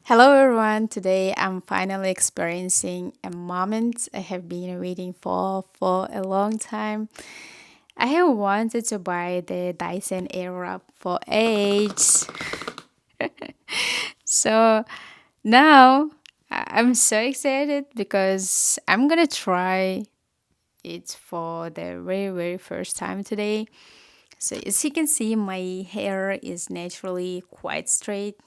Hello everyone. Today I'm finally experiencing a moment I have been waiting for a long time. I have wanted to buy the Dyson Airwrap for ages. So now I'm so excited because I'm gonna try it for the very first time today. So as you can see, my hair is naturally quite straight.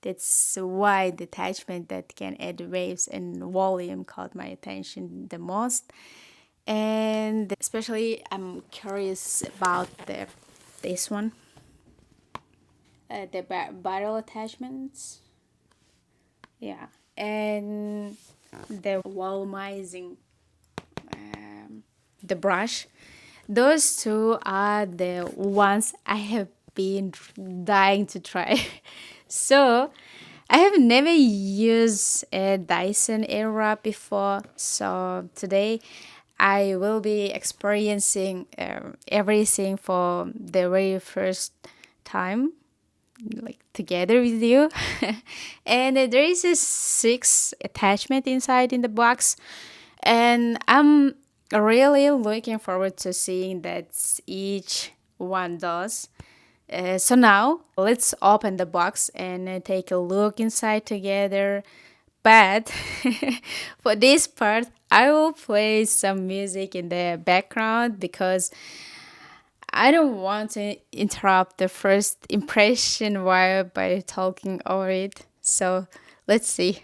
That's why the attachment that can add waves and volume caught my attention the most. And especially, I'm curious about this one, the barrel attachments. Yeah, and the volumizing, the brush. Those two are the ones I have been dying to try. So, I have never used a Dyson Airwrap before. So, today I will be experiencing everything for the very first time, like together with you. And there is a six attachment inside in the box, and I'm really looking forward to seeing that each one does. So now let's open the box and take a look inside together. But for this part, I will play some music in the background because I don't want to interrupt the first impression while by talking over it. So let's see.